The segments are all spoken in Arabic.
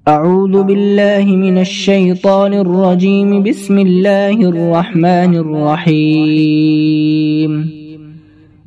أعوذ بالله من الشيطان الرجيم. بسم الله الرحمن الرحيم.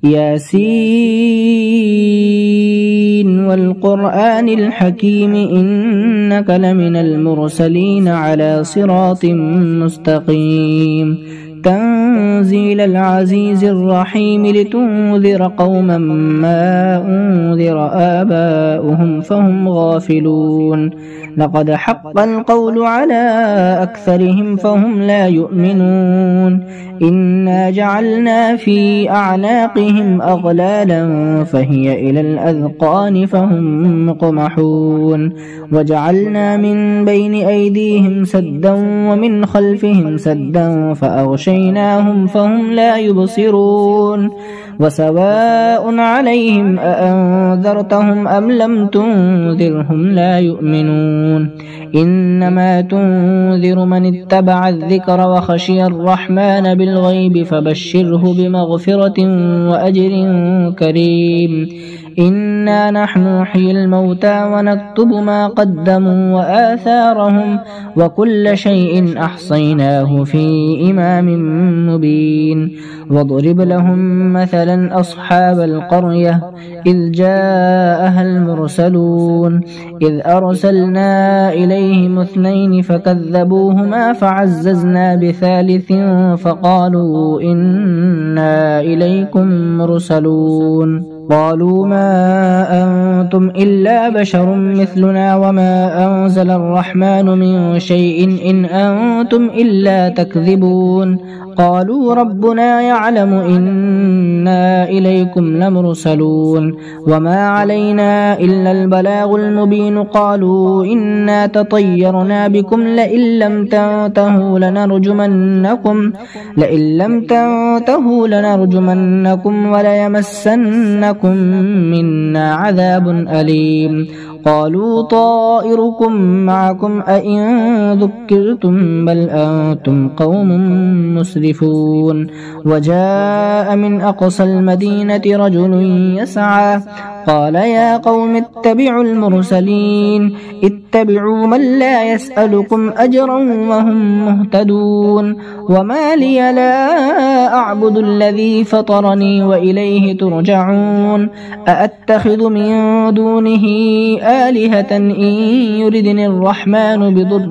ياسين والقرآن الحكيم إنك لمن المرسلين على صراط مستقيم. تنزيل العزيز الرحيم لتنذر قوما ما أنذر آباؤهم فهم غافلون. لقد حق القول على أكثرهم فهم لا يؤمنون. إنا جعلنا في أعناقهم أغلالا فهي إلى الأذقان فهم مقمحون. وجعلنا من بين أيديهم سدا ومن خلفهم سدا فأغشيناهم فهم لا يبصرون. وسواء عليهم أأنذرتهم أم لم تنذرهم لا يؤمنون. إنما تنذر من اتبع الذكر وخشي الرحمن بالغيب فبشره بمغفرة وأجر كريم. إنا نحن نحيي الموتى ونكتب ما قدموا وآثارهم وكل شيء أحصيناه في إمام مبين. واضرب لهم مثلا أصحاب القرية إذ جاءها المرسلون إذ أرسلنا إليهم 2 فكذبوهما فعززنا بثالث فقالوا إنا إليكم مرسلون. قالوا ما أنتم إلا بشر مثلنا وما أنزل الرحمن من شيء إن أنتم إلا تكذبون. قالوا ربنا يعلم إنا إليكم لمرسلون وما علينا إلا البلاغ المبين. قالوا إنا تطيرنا بكم لئن لم تنتهوا لنرجمنكم وليمسنكم منا عذاب أليم. قالوا طائركم معكم أئن ذكرتم بل أنتم قوم مسرفون. وجاء من أقصى المدينة رجل يسعى قال يا قوم اتبعوا المرسلين اتبعوا من لا يسألكم أجرا وهم مهتدون. وما لي لا أعبد الذي فطرني وإليه ترجعون. أأتخذ من دونه آلهة إن يردني الرحمن بضر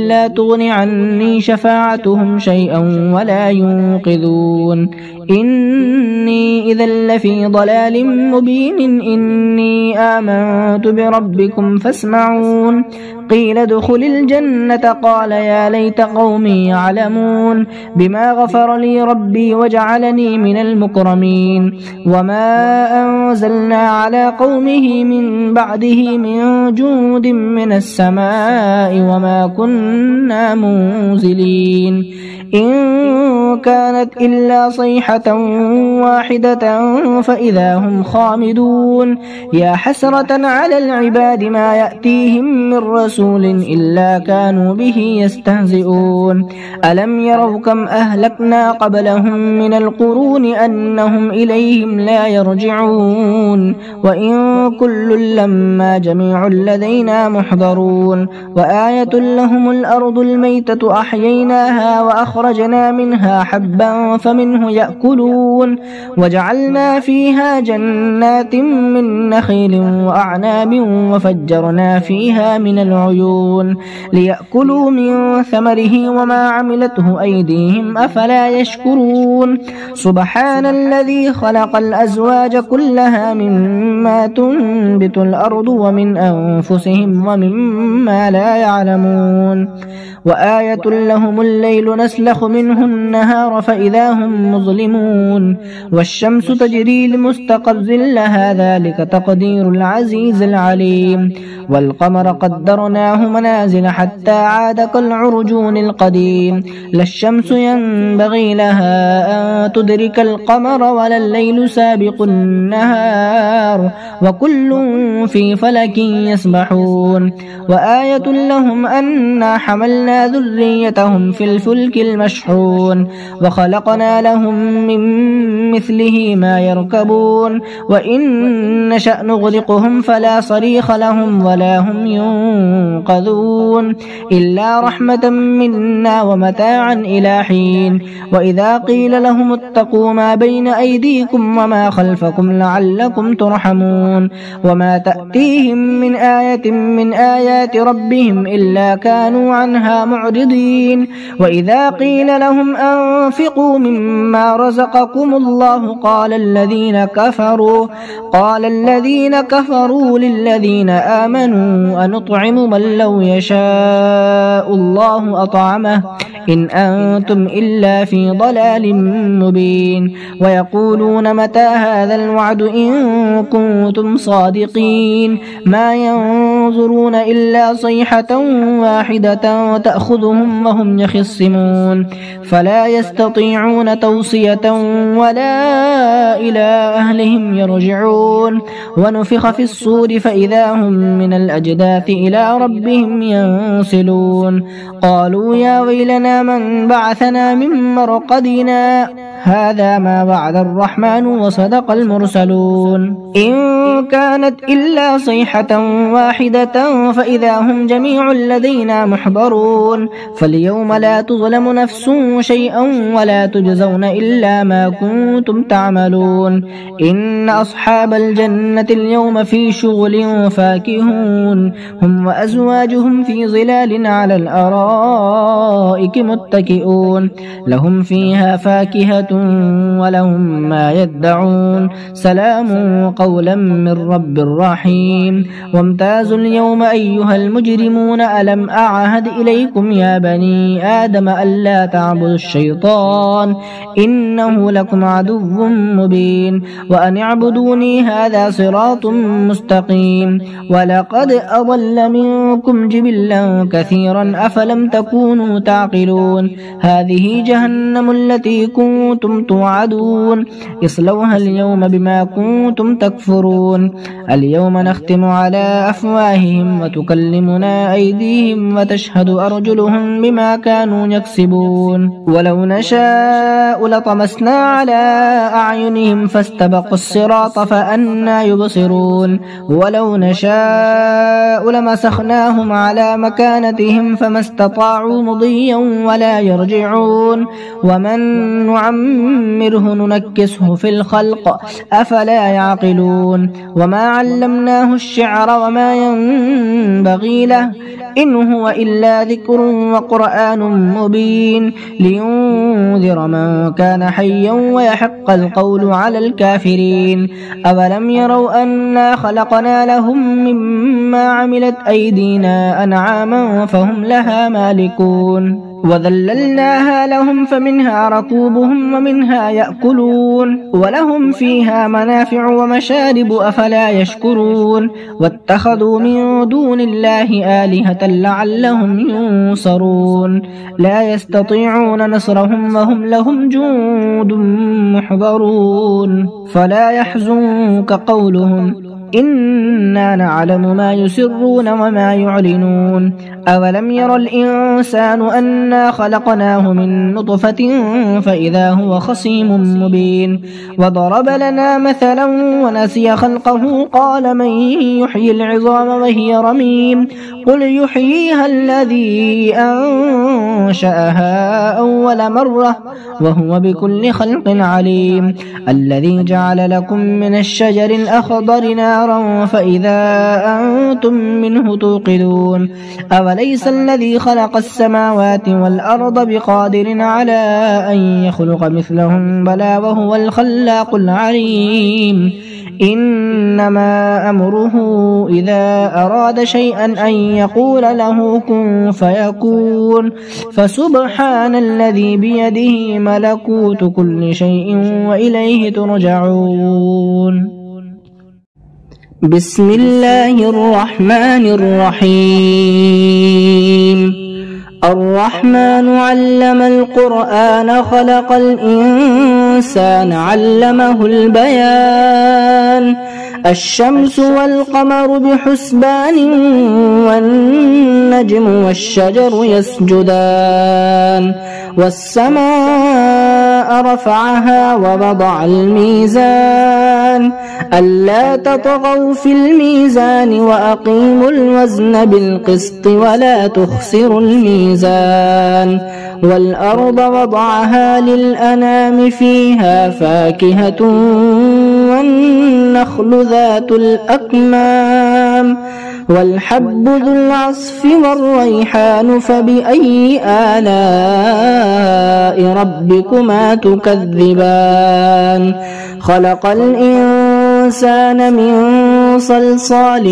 لا تغن عني شفاعتهم شيئا ولا ينقذون. إني إذا لفي ضلال مبين. إني آمنت بربكم فاسمعون. قيل ادخل الجنة قال يا ليت قومي يعلمون بما غفر لي ربي وجعلني من المكرمين. وما أنزلنا على قومه من بعده من جود من السماء وما كنا منزلين. إن كانت إلا صيحة واحدة فإذا هم خامدون. يا حسرة على العباد ما يأتيهم من رسول إلا كانوا به يستهزئون. ألم يروا كم أهلكنا قبلهم من القرون أنهم إليهم لا يرجعون. وإن كل لما جميع لدينا محضرون. وآية لهم الأرض الميتة أحييناها وأخرجنا منها حبا فمنه يأكلون. وجعلنا فيها جنات من نخيل وأعناب وفجرنا فيها من العيون ليأكلوا من ثمره وما عملته أيديهم أفلا يشكرون. سبحان الذي خلق الأزواج كلها مما تنبت الأرض ومن أنفسهم ومما لا يعلمون. وآية لهم الليل نسلخ منه النهار فإذا هم مظلمون. والشمس تجري لمستقر لها ذلك تقدير العزيز العليم. والقمر قدرناه منازل حتى عاد كالعرجون القديم لا الشمس ينبغي لها أن تدرك القمر ولا الليل سابق النهار وكل في فلك يسبحون وآية لهم أنا حملنا ذريتهم في الفلك المشحون وخلقنا لهم من مثله ما يركبون وإن نشأ نغرقهم فلا صريخ لهم ولا هم ينقذون إلا رحمة منا ومتاعا إلى حين وإذا قيل لهم اتقوا ما بين أيديكم وما خلفكم لعلكم ترحمون وما تأتيهم من آية من آيات ربهم إلا كانوا عنها معرضين وإذا قيل لهم أنفقوا مما رزقكم الله قال الذين كفروا للذين آمنوا أنطعم من لو يشاء الله أطعمه إن أنتم إلا في ضلال مبين ويقولون متى هذا الوعد إن كنتم صادقين ما ينظرون إلا صيحة واحدة تأخذهم وهم يخصمون فلا يستطيعون توصية ولا إلى أهلهم يرجعون ونفخ في الصور فإذا هم من الأجداث إلى ربهم ينسلون قالوا يا ويلنا من بعثنا من مرقدنا هذا ما وعد الرحمن وصدق المرسلون إن كانت إلا صيحة واحدة فإذا هم جميع لدينا محضرون فاليوم لا تظلم نفس شيئا ولا تجزون إلا ما كنتم تعملون إن أصحاب الجنة اليوم في شغل فاكهون هم وأزواجهم في ظلال على الأرائك متكئون لهم فيها فاكهة ولهم ما يدعون سلام قولا من رب رحيم وامتازوا اليوم أيها المجرمون ألم أعهد إليكم يا بني آدم ألا تعبدوا الشيطان إنه لكم عدو مبين وأن اعبدوني هذا صراط مستقيم ولقد أضل منكم جبلا كثيرا أفلم تكونوا تعقلون هذه جهنم التي كنتم توعدون اصلوها اليوم بما كنتم تكفرون اليوم نختم على أفواههم وتكلمنا أيديهم وتشهد أرجلهم بما كانوا يكسبون ولو نشاء لطمسنا على أعينهم فاستبقوا الصراط فأنى يبصرون ولو نشاء لمسخناهم على مكانتهم فما استطاعوا مضيا ولا يرجعون ومن نعمره ننكسه في الخلق أفلا يعقلون وما علمناه الشعر وما ينبغي له إن هو إلا ذكر وقرآن مبين لينذر من كان حيا ويحق القول على الكافرين أولم يروا أنا خلقنا لهم مما عملت أيدينا أنعاما فهم لها مالكون وذللناها لهم فمنها ركوبهم ومنها يأكلون ولهم فيها منافع ومشارب أفلا يشكرون واتخذوا من دون الله آلهة لعلهم ينصرون لا يستطيعون نصرهم وهم لهم جند محضرون فلا يحزنك قولهم إنا نعلم ما يسرون وما يعلنون أولم ير الإنسان أنا خلقناه من نطفة فإذا هو خصيم مبين وضرب لنا مثلا ونسي خلقه قال من يحيي العظام وهي رميم قل يحييها الذي أنشأها أول مرة وهو بكل خلق عليم الذي جعل لكم من الشجر الأخضر نارا فإذا أنتم منه توقدون أوليس الذي خلق السماوات والأرض بقادر على أن يخلق مثلهم بلى وهو الخلاق العليم إنما أمره إذا أراد شيئا أن يقول له كن فيكون فسبحان الذي بيده ملكوت كل شيء وإليه ترجعون بسم الله الرحمن الرحيم الرحمن علم القرآن خلق الإنسان علمه البيان الشمس والقمر بحسبان والنجم والشجر يسجدان والسماء رفعها ووضع الميزان ألا تطغوا في الميزان وأقيموا الوزن بالقسط ولا تخسروا الميزان والأرض وضعها للأنام فيها فاكهة والنخل ذات الأكمام والحب ذو العصف والريحان فبأي آلاء ربكما تكذبان خلق الإنسان من صلصال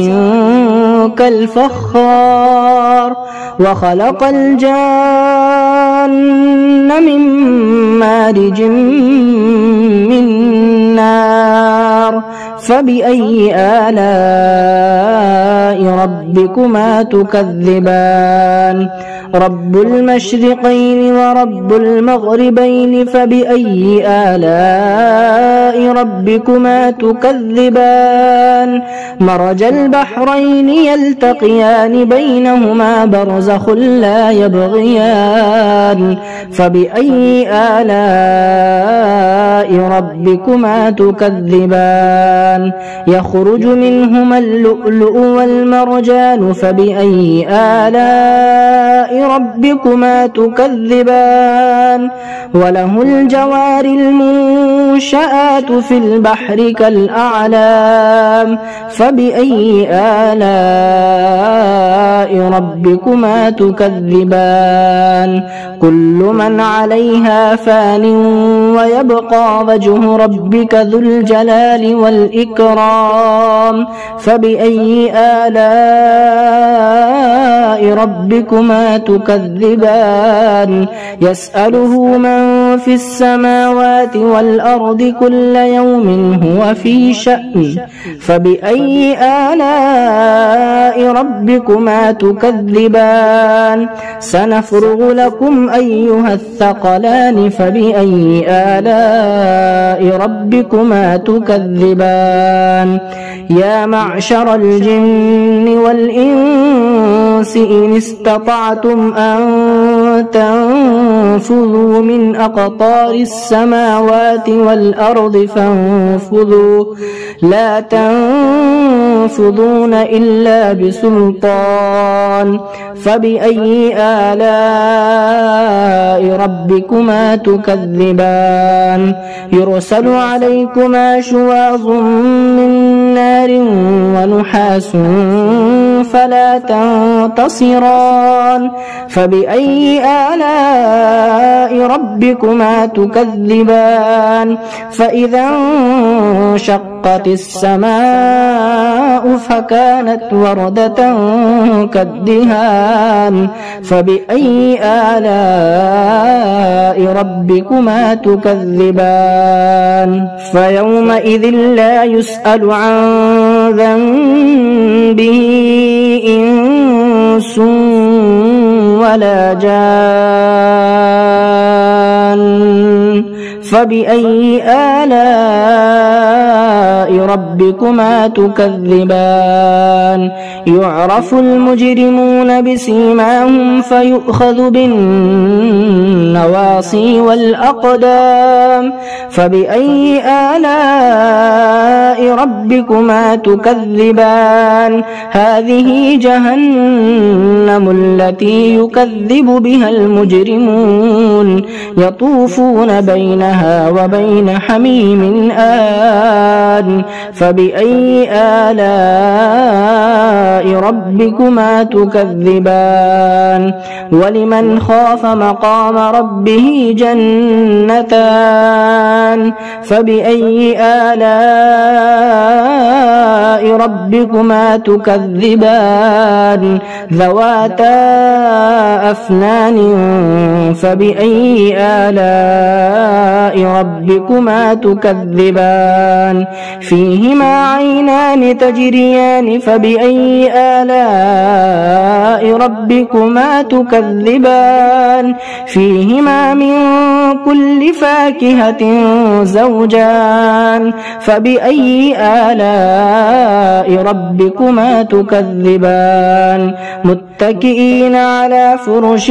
كالفخار وخلق الجان من مارج من نار فبأي آلاء ربكما تكذبان رب المشرقين ورب المغربين فبأي آلاء ربكما تكذبان مرج البحرين يلتقيان بينهما برزخ لا يبغيان فبأي آلاء ربكما تكذبان يخرج منهما اللؤلؤ والمرجان فبأي آلاء ربكما تكذبان وله الجوار المنشآت في البحر كالأعلام فبأي آلاء ربكما تكذبان كل من عليها فان ويبقى وجه ربك ذو الجلال والإكرام فبأي آلاء ربكما تكذبان يسأله من في السماوات والأرض كل يوم هو في شأن فبأي آلاء ربكما تكذبان سنفرغ لكم أيها الثقلان فبأي آلاء ربكما تكذبان يا معشر الجن والإنس إن استطعتم أن تنفذوا من أقطار السماوات والأرض فانفذوا لا تنفذون إلا بسلطان فبأي آلاء ربكما تكذبان يرسل عليكما شواظ من نار ونحاس فلا تنتصران فبأي آلاء ربكما تكذبان فإذا انشقت السماء فكانت وردة كالدهان فبأي آلاء ربكما تكذبان فيومئذ لا يسأل عن ذنبه إنس ولا جان فبأي آلاء ربكما تكذبان يعرف المجرمون بسيماهم فيؤخذ بالنواصي والأقدام فبأي آلاء ربكما تكذبان هذه جهنم التي يكذب بها المجرمون يطوفون بينها وبين حميم آن فبأي آلاء ربكما تكذبان ولمن خاف مقام ربه جنتان فبأي آلاء ربكما تكذبان ذواتا أفنان فبأي آلاء ربكما تكذبان فيهما عينان تجريان فبأي آلاء ربكما تكذبان فيهما من كل فاكهة زوجان فبأي آلاء ربكما تكذبان متكئين على فرش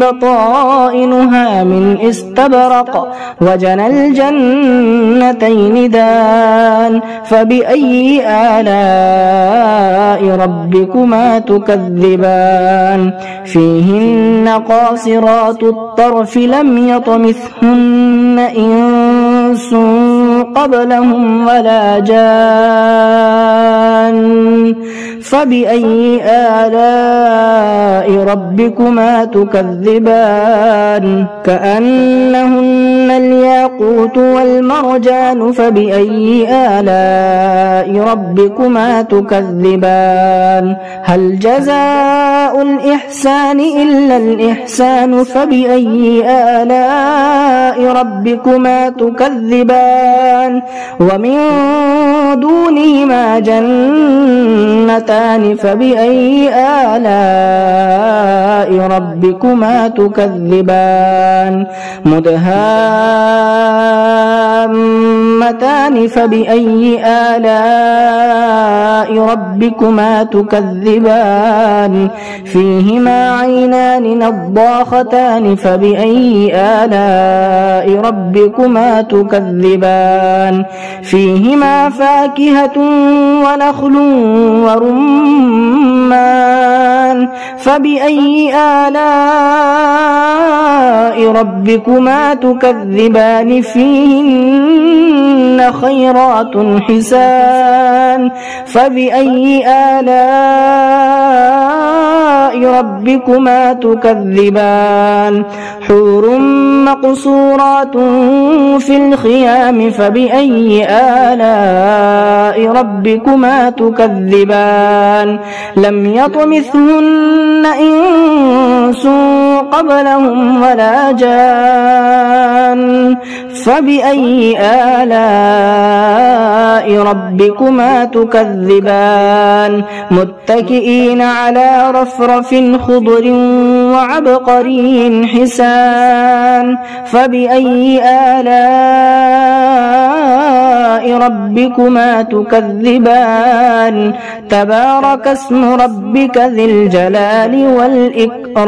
بطائنها من استبرق وجنى الجنتين دان فبأي آلاء ربكما تكذبان فيهن قاصرات الطرف لم يطمثهن إنس قبلهم ولا جان فبأي آلاء ربكما تكذبان كأنهن الياقوت والمرجان فبأي آلاء ربكما تكذبان هل جزاء الإحسان إلا الإحسان فبأي آلاء ربكما تكذبان ومن دونهما جنتان فبأي آلاء ربكما تكذبان مدهامتان فبأي آلاء ربكما تكذبان فيهما عينان نضاختان فبأي آلاء ربكما تكذبان فيهما فاكهة ونخل ورمان فبأي آلاء ربكما تكذبان فيهن خيرات حسان فبأي آلاء ربكما تكذبان حور مقصورات في الخيام فبأي آلاء ربكما تكذبان لم يطمثهن إنس قبلهم ولا جان فبأي آلاء ربكما تكذبان متكئين على رفرف خضر وعبقري حسان فبأي آلاء ربكما تكذبان تبارك اسم ربك ذي الجلال والإكرام.